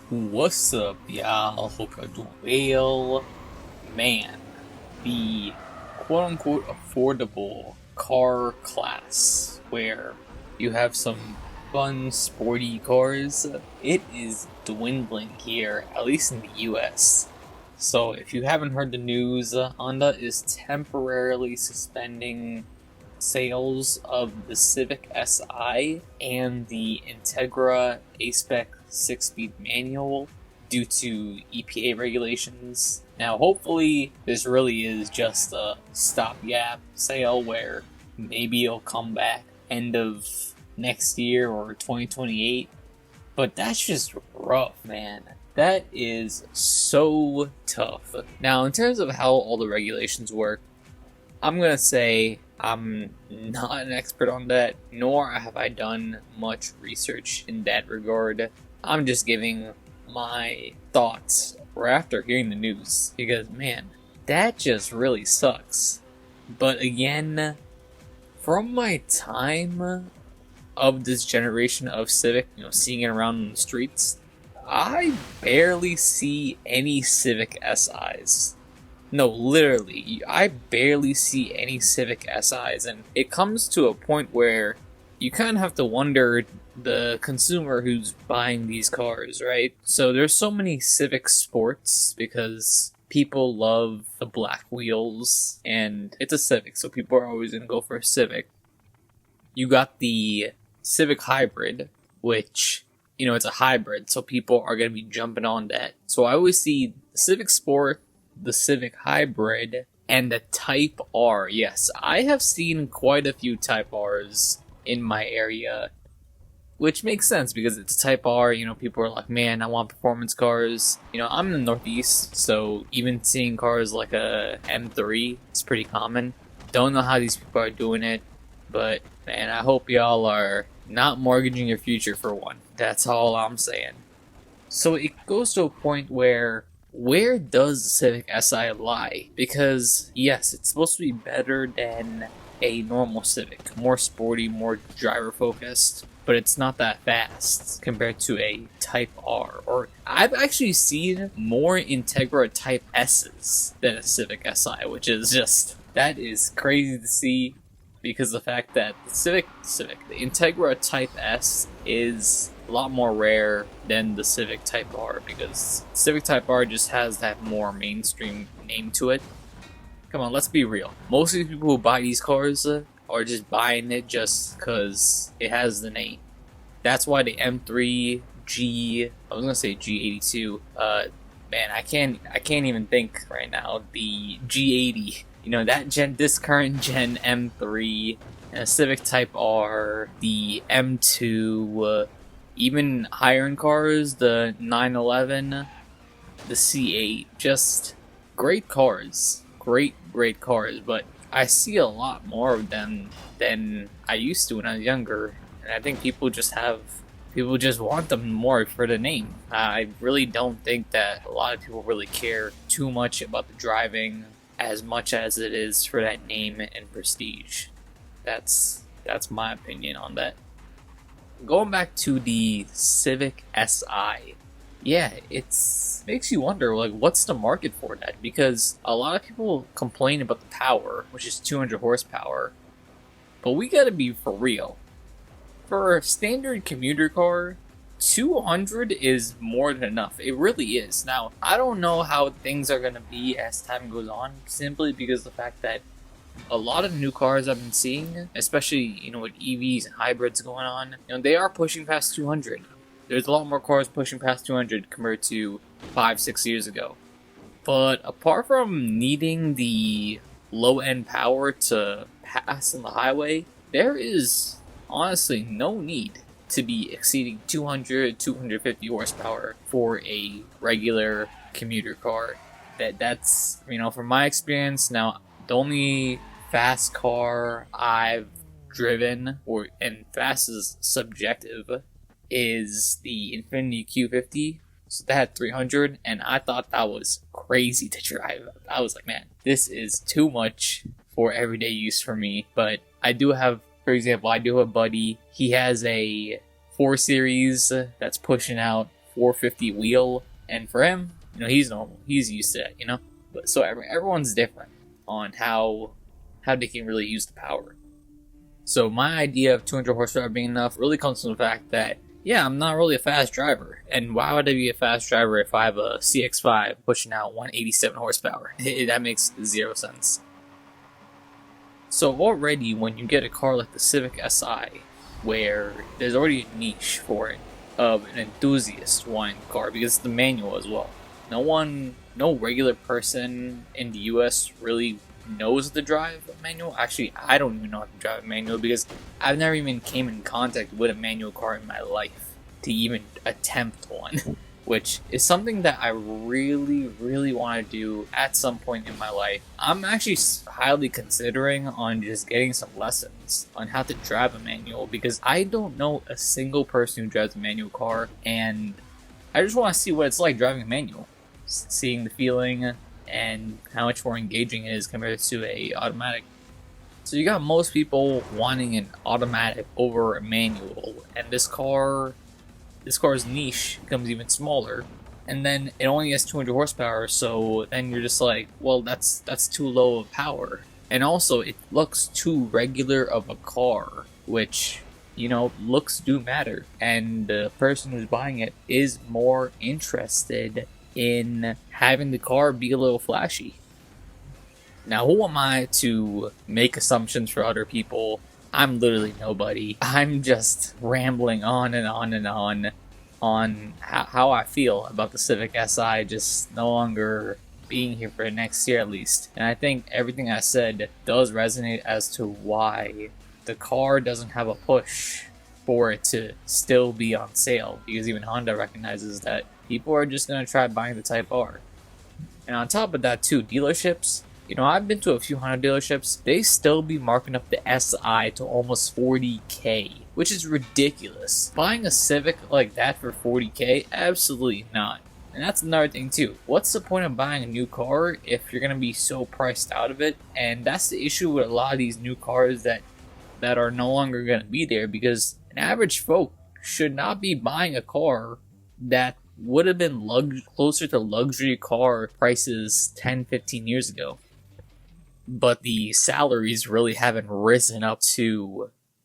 What's up, y'all? Hope you're doing well. Man, the quote-unquote affordable car class where you have some fun, sporty cars, it is dwindling here, at least in the US. So if you haven't heard the news, Honda is temporarily suspending sales of the Civic Si and the Integra A-Spec 6-speed manual due to EPA regulations. Now, hopefully, this really is just a stopgap sale where maybe it'll come back end of next year or 2028. But that's just rough, man. That is so tough. Now, in terms of how all the regulations work, I'm gonna say I'm not an expert on that, nor have I done much research in that regard. I'm just giving my thoughts right after hearing the news, because man, that just really sucks. But again, from my time of this generation of Civic, seeing it around in the streets, I barely see any Civic SIs. No, literally, I barely see any Civic SIs, and it comes to a point where you kind of have to wonder the consumer who's buying these cars, right? So there's so many Civic Sports because people love the black wheels, and it's a Civic, so people are always going to go for a Civic. You got the Civic Hybrid, which, it's a hybrid, so people are going to be jumping on that. So I always see the Civic Sport, the Civic Hybrid, and the Type R. Yes, I have seen quite a few Type Rs in my area, which makes sense because it's a Type R. People are like, man, I want performance cars. I'm in the Northeast, so even seeing cars like a M3 is pretty common. Don't know how these people are doing it, but man, I hope y'all are not mortgaging your future for one. That's all I'm saying. So it goes to a point where does the Civic Si lie? Because, yes, it's supposed to be better than a normal Civic. More sporty, more driver-focused, but it's not that fast compared to a Type R. Or, I've actually seen more Integra Type S's than a Civic Si, which is just, that is crazy to see, because the fact that the Integra Type S is a lot more rare than the Civic Type R, because Civic Type R just has that more mainstream name to it. Come on, let's be real. Most of the people who buy these cars are just buying it just because it has the name. That's why the M3G, I was gonna say G82, man, I can't even think right now. The G80, this current gen M3, Civic Type R, the M2, even higher end cars, the 911, the C8, just great cars. Great cars, but I see a lot more of them than I used to when I was younger, and I think people just want them more for the name. I really don't think that a lot of people really care too much about the driving as much as it is for that name and prestige. That's my opinion on that. Going back to the Civic Si, yeah, makes you wonder, what's the market for that? Because a lot of people complain about the power, which is 200 horsepower, but we gotta be for real. For a standard commuter car, 200 is more than enough. It really is. Now, I don't know how things are gonna be as time goes on, simply because of the fact that a lot of new cars I've been seeing, especially, with EVs and hybrids going on, they are pushing past 200. There's a lot more cars pushing past 200 compared to 5-6 years ago. But apart from needing the low-end power to pass on the highway, there is honestly no need to be exceeding 200, 250 horsepower for a regular commuter car. That's, from my experience, now, the only fast car I've driven, and fast is subjective, is the Infiniti Q50. So that had 300, and I thought that was crazy to drive. I was like, man, this is too much for everyday use for me. But I do have, for example, a buddy. He has a 4 Series that's pushing out 450 wheel, and for him, he's normal. He's used to it, But so everyone's different on how they can really use the power. So my idea of 200 horsepower being enough really comes from the fact that, yeah, I'm not really a fast driver. And why would I be a fast driver if I have a CX-5 pushing out 187 horsepower? That makes zero sense. So already when you get a car like the Civic Si, where there's already a niche for it, of an enthusiast wanting the car, because it's the manual as well. No regular person in the US really knows to drive a manual. Actually, I don't even know how to drive a manual because I've never even came in contact with a manual car in my life to even attempt one, which is something that I really, really want to do at some point in my life. I'm actually highly considering on just getting some lessons on how to drive a manual because I don't know a single person who drives a manual car, and I just want to see what it's like driving a manual, seeing the feeling and how much more engaging it is compared to a automatic. So you got most people wanting an automatic over a manual, and this car's niche becomes even smaller, and then it only has 200 horsepower, so then you're just like, well, that's too low of power. And also it looks too regular of a car, which, looks do matter, and the person who's buying it is more interested in having the car be a little flashy. Now, who am I to make assumptions for other people? I'm literally nobody. I'm just rambling on and on and on how I feel about the Civic Si just no longer being here for next year at least. And I think everything I said does resonate as to why the car doesn't have a push for it to still be on sale, because even Honda recognizes that people are just going to try buying the Type R. And on top of that too, dealerships, I've been to a few Honda dealerships, they still be marking up the SI to almost 40K, which is ridiculous. Buying a Civic like that for 40K? Absolutely not. And that's another thing too. What's the point of buying a new car if you're going to be so priced out of it? And that's the issue with a lot of these new cars that are no longer going to be there, because an average folk should not be buying a car that would have been closer to luxury car prices 10-15 years ago. But the salaries really haven't risen up to